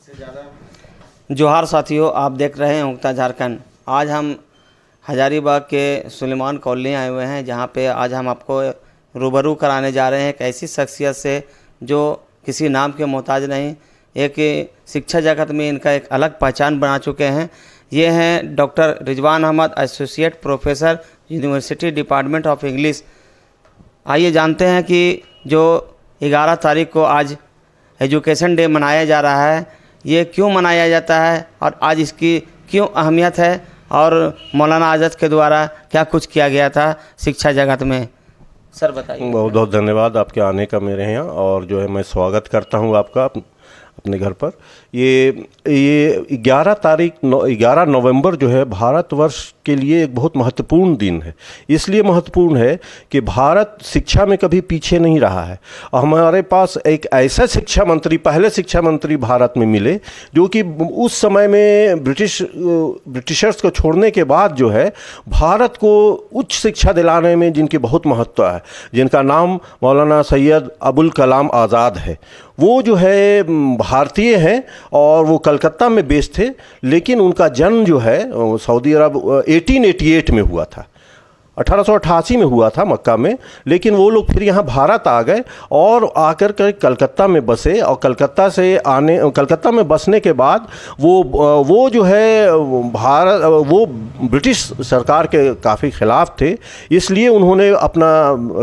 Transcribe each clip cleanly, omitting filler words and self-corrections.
जोहार साथियों, आप देख रहे हैं उगता झारखंड। आज हम हजारीबाग के सुलेमान कॉलोनी आए हुए हैं, जहां पे आज हम आपको रूबरू कराने जा रहे हैं एक ऐसी शख्सियत से जो किसी नाम के मोहताज नहीं, एक शिक्षा जगत में इनका एक अलग पहचान बना चुके हैं। ये हैं doctor Rizwan Ahmed, associate professor, university department of English. आइए जानते हैं कि जो 11 तारीख को आज एजुकेशन डे मनाया जा रहा है, ये क्यों मनाया जाता है और आज इसकी क्यों अहमियत है और मौलाना आज़ाद के द्वारा क्या कुछ किया गया था शिक्षा जगत में। सर बताइए। बहुत बहुत धन्यवाद आपके आने का मेरे यहाँ, और जो है मैं स्वागत करता हूँ आपका अपने घर पर। ये 11 नवंबर जो है भारतवर्ष के लिए एक बहुत महत्वपूर्ण दिन है। इसलिए महत्वपूर्ण है कि भारत शिक्षा में कभी पीछे नहीं रहा है। हमारे पास एक ऐसा शिक्षा मंत्री, पहले शिक्षा मंत्री भारत में मिले जो कि उस समय में ब्रिटिशर्स को छोड़ने के बाद जो है भारत को उच्च शिक्षा दिलाने में जिनकी बहुत महत्व है, जिनका नाम मौलाना सैयद अबुल कलाम आज़ाद है। वो जो है भारतीय हैं और वो कलकत्ता में बेस्ड थे, लेकिन उनका जन्म जो है सऊदी अरब 1888 में हुआ था, 1888 में हुआ था मक्का में। लेकिन वो लोग फिर यहाँ भारत आ गए और आकर के कलकत्ता में बसे, और कलकत्ता में बसने के बाद वो जो है वो ब्रिटिश सरकार के काफ़ी ख़िलाफ़ थे। इसलिए उन्होंने अपना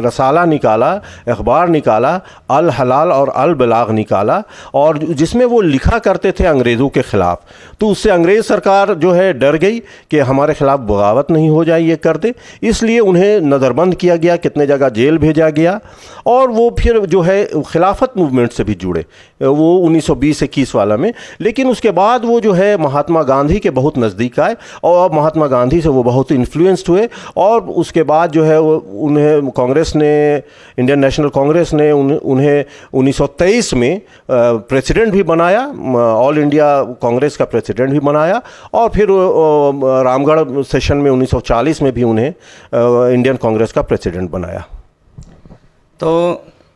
रसाला निकाला, अखबार निकाला, अल हलाल और अल बलाग निकाला, और जिसमें वो लिखा करते थे अंग्रेज़ों के ख़िलाफ़। तो उससे अंग्रेज़ सरकार जो है डर गई कि हमारे ख़िलाफ़ बगावत नहीं हो जाए, ये कर दे। इसलिए उन्हें नज़रबंद किया गया, कितने जगह जेल भेजा गया, और वो फिर जो है खिलाफत मूवमेंट से भी जुड़े, वो 1920-21 वाला में। लेकिन उसके बाद वो जो है महात्मा गांधी के बहुत नज़दीक आए और महात्मा गांधी से वो बहुत इन्फ्लुएंस्ड हुए, और उसके बाद जो है उन्हें कांग्रेस ने, इंडियन नेशनल कांग्रेस ने उन्हें 1923 में प्रेसिडेंट भी बनाया, ऑल इंडिया कांग्रेस का प्रेसिडेंट भी बनाया, और फिर रामगढ़ सेशन में 1940 में भी उन्हें इंडियन कांग्रेस का प्रेसिडेंट बनाया। तो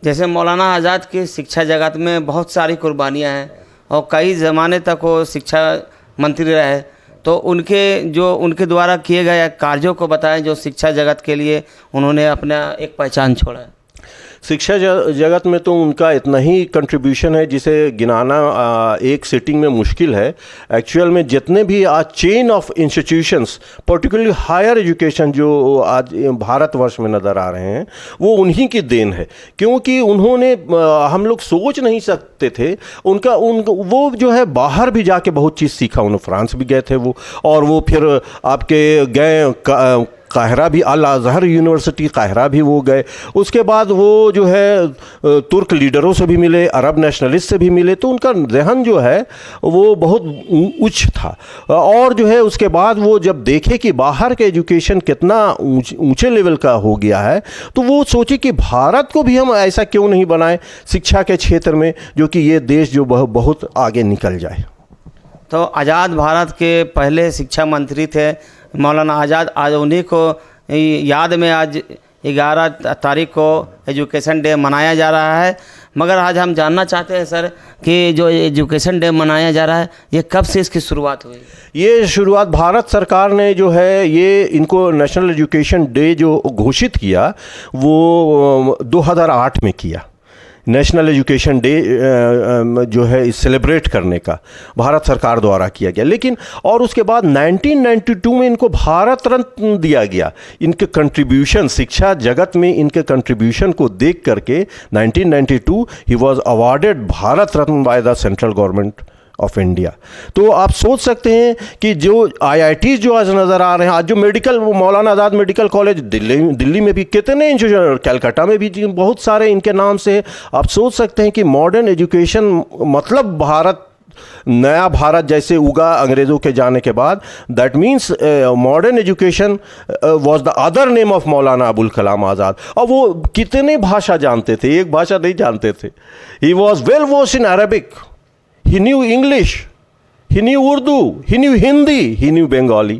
जैसे मौलाना आज़ाद की शिक्षा जगत में बहुत सारी कुर्बानियाँ हैं और कई ज़माने तक वो शिक्षा मंत्री रहे, तो उनके द्वारा किए गए कार्यों को बताएं जो शिक्षा जगत के लिए उन्होंने अपना एक पहचान छोड़ा है। शिक्षा जगत में तो उनका इतना ही कंट्रीब्यूशन है जिसे गिनाना एक सिटिंग में मुश्किल है। एक्चुअल में जितने भी आज chain of institutions, particularly higher education जो आज भारतवर्ष में नज़र आ रहे हैं, वो उन्हीं की देन है। क्योंकि उन्होंने, हम लोग सोच नहीं सकते थे, वो जो है बाहर भी जाके बहुत चीज़ सीखा। उन्होंने फ्रांस भी गए थे वो, और वो फिर आपके गए काहिरा भी, अल अज़हर यूनिवर्सिटी काहिरा भी वो गए। उसके बाद वो जो है तुर्क लीडरों से भी मिले, अरब नेशनलिस्ट से भी मिले, तो उनका जहन जो है वो बहुत उच्च था। और जो है उसके बाद वो जब देखे कि बाहर के एजुकेशन कितना ऊंचे लेवल का हो गया है, तो वो सोचे कि भारत को भी हम ऐसा क्यों नहीं बनाएं शिक्षा के क्षेत्र में, जो कि ये देश जो बहुत आगे निकल जाए। तो आज़ाद भारत के पहले शिक्षा मंत्री थे मौलाना आज़ाद। आज उन्हीं को याद में आज 11 तारीख को एजुकेशन डे मनाया जा रहा है। मगर आज हम जानना चाहते हैं सर कि जो एजुकेशन डे मनाया जा रहा है, ये कब से इसकी शुरुआत हुई? ये शुरुआत भारत सरकार ने जो है ये इनको नेशनल एजुकेशन डे जो घोषित किया वो 2008 में किया। नेशनल एजुकेशन डे जो है सेलिब्रेट करने का भारत सरकार द्वारा किया गया। लेकिन और उसके बाद 1992 में इनको भारत रत्न दिया गया। इनके कंट्रीब्यूशन, शिक्षा जगत में इनके कंट्रीब्यूशन को देख करके 1992 he was awarded Bharat Ratna by the central government of India. तो आप सोच सकते हैं कि जो IITs जो आज नज़र आ रहे हैं, आज जो मेडिकल, मौलाना आज़ाद मेडिकल कॉलेज दिल्ली में भी कितने, कलकत्ता में भी बहुत सारे इनके नाम से। आप सोच सकते हैं कि मॉडर्न एजुकेशन मतलब भारत, नया भारत जैसे उगा अंग्रेज़ों के जाने के बाद। That means modern education was the other name of Maulana Abul Kalam Azad. और वो कितने भाषा जानते थे, एक भाषा नहीं जानते थे। He was well versed in Arabic, he knew English, he knew Urdu, he knew Hindi, he knew Bengali.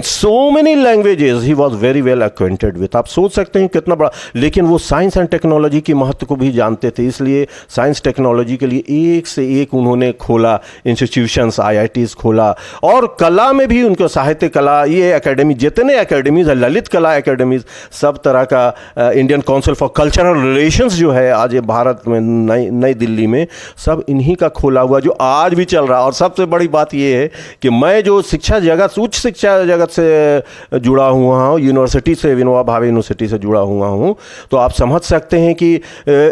So many languages he was very well acquainted with. आप सोच सकते हैं कितना बड़ा, लेकिन वो साइंस एंड टेक्नोलॉजी की महत्व को भी जानते थे, इसलिए साइंस टेक्नोलॉजी के लिए एक से एक उन्होंने खोला इंस्टीट्यूशंस, IITs खोला। और कला में भी उनको साहित्य कला, ये एकेडमी, जितने एकेडमीज है, ललित कला एकेडमीज, सब तरह का, Indian council for cultural relations जो है आज ये भारत में नई दिल्ली में, सब इन्हीं का खोला हुआ जो आज भी चल रहा है। और सबसे बड़ी बात ये है कि मैं जो शिक्षा जगत, उच्च शिक्षा जगत से जुड़ा हुआ हूँ, यूनिवर्सिटी से, विनोबा भावे यूनिवर्सिटी से जुड़ा हुआ हूँ, तो आप समझ सकते हैं कि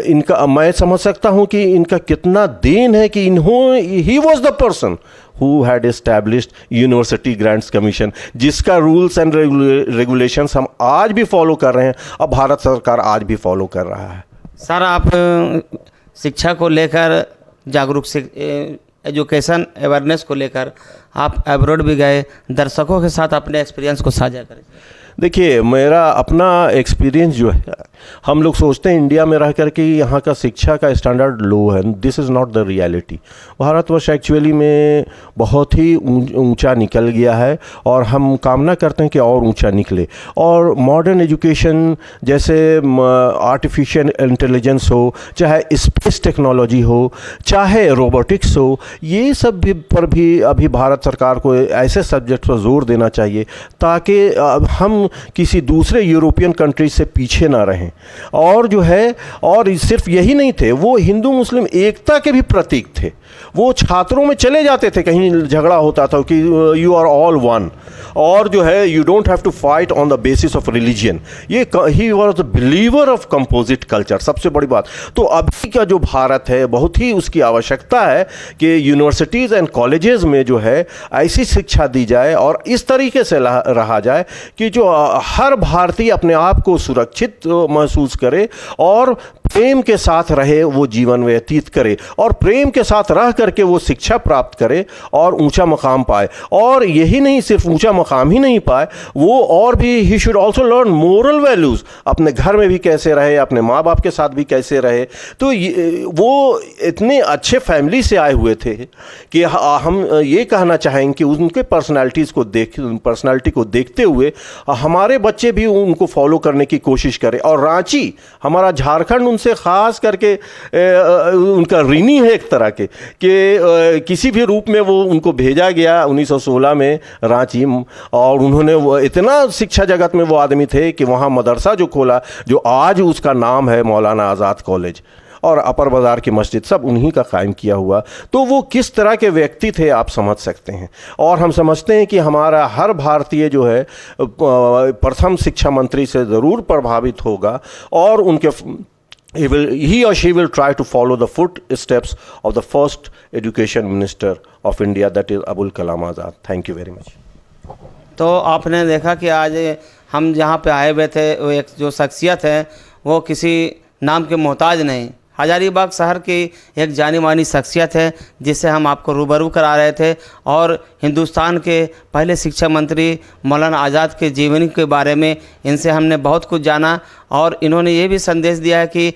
इनका, मैं समझ सकता हूँ कि इनका कितना देन है कि ही was the person who had established university grants commission, जिसका रूल्स एंड रेगुलेशंस हम आज भी फॉलो कर रहे हैं और भारत सरकार आज भी फॉलो कर रहा है। सर, आप शिक्षा को लेकर जागरूक, एजुकेशन अवेयरनेस को लेकर आप अब्रॉड भी गए, दर्शकों के साथ अपने एक्सपीरियंस को साझा करें। देखिए, मेरा अपना एक्सपीरियंस जो है, हम लोग सोचते हैं इंडिया में रह करके यहाँ का शिक्षा का स्टैंडर्ड लो है। This is not the reality. Bharatvarsh actually में बहुत ही ऊंचा निकल गया है और हम कामना करते हैं कि और ऊंचा निकले। और मॉडर्न एजुकेशन, जैसे आर्टिफिशियल इंटेलिजेंस हो, चाहे स्पेस टेक्नोलॉजी हो, चाहे रोबोटिक्स हो, ये सब भी पर भी अभी भारत सरकार को ऐसे सब्जेक्ट पर जोर देना चाहिए ताकि हम किसी दूसरे यूरोपियन कंट्री से पीछे ना रहें। और जो है, और सिर्फ यही नहीं थे, वो हिंदू मुस्लिम एकता के भी प्रतीक थे। वो छात्रों में चले जाते थे, कहीं झगड़ा होता था कि यू आर ऑल वन, और जो है you don't have to fight on the basis of religion. ये he was the believer of composite culture. सबसे बड़ी बात तो अभी का जो भारत है, बहुत ही उसकी आवश्यकता है कि यूनिवर्सिटीज़ एंड कॉलेजेस में जो है ऐसी शिक्षा दी जाए और इस तरीके से रहा जाए कि जो हर भारतीय अपने आप को सुरक्षित महसूस करे और प्रेम के साथ रहे, वो जीवन व्यतीत करे और प्रेम के साथ रह करके वो शिक्षा प्राप्त करे और ऊंचा मकाम पाए। और यही नहीं, सिर्फ ऊंचा मकाम ही नहीं पाए, वो और भी he should also learn moral values, अपने घर में भी कैसे रहे, अपने माँ बाप के साथ भी कैसे रहे। तो वो इतने अच्छे फैमिली से आए हुए थे कि हम ये कहना चाहेंगे कि उनके पर्सनालिटी को देखते हुए हमारे बच्चे भी उनको फॉलो करने की कोशिश करें। और रांची, हमारा झारखंड, उनसे ख़ास करके उनका ऋणी है एक तरह के कि किसी भी रूप में वो उनको भेजा गया 1916 में रांची, और उन्होंने वो इतना शिक्षा जगत में वो आदमी थे कि वहाँ मदरसा जो खोला, जो आज उसका नाम है मौलाना आज़ाद कॉलेज, और अपर बाज़ार की मस्जिद, सब उन्हीं का कायम किया हुआ। तो वो किस तरह के व्यक्ति थे आप समझ सकते हैं। और हम समझते हैं कि हमारा हर भारतीय जो है प्रथम शिक्षा मंत्री से ज़रूर प्रभावित होगा और उनके he or she will try to follow the footsteps of the first education minister of India, that is Abul Kalam Azad. Thank you very much. तो आपने देखा कि आज हम जहाँ पे आए हुए थे, वो एक जो शख्सियत है वो किसी नाम के मोहताज नहीं, हजारीबाग शहर की एक जानी मानी शख्सियत है जिससे हम आपको रूबरू करा रहे थे। और हिंदुस्तान के पहले शिक्षा मंत्री मौलाना आज़ाद के जीवनी के बारे में इनसे हमने बहुत कुछ जाना और इन्होंने ये भी संदेश दिया है कि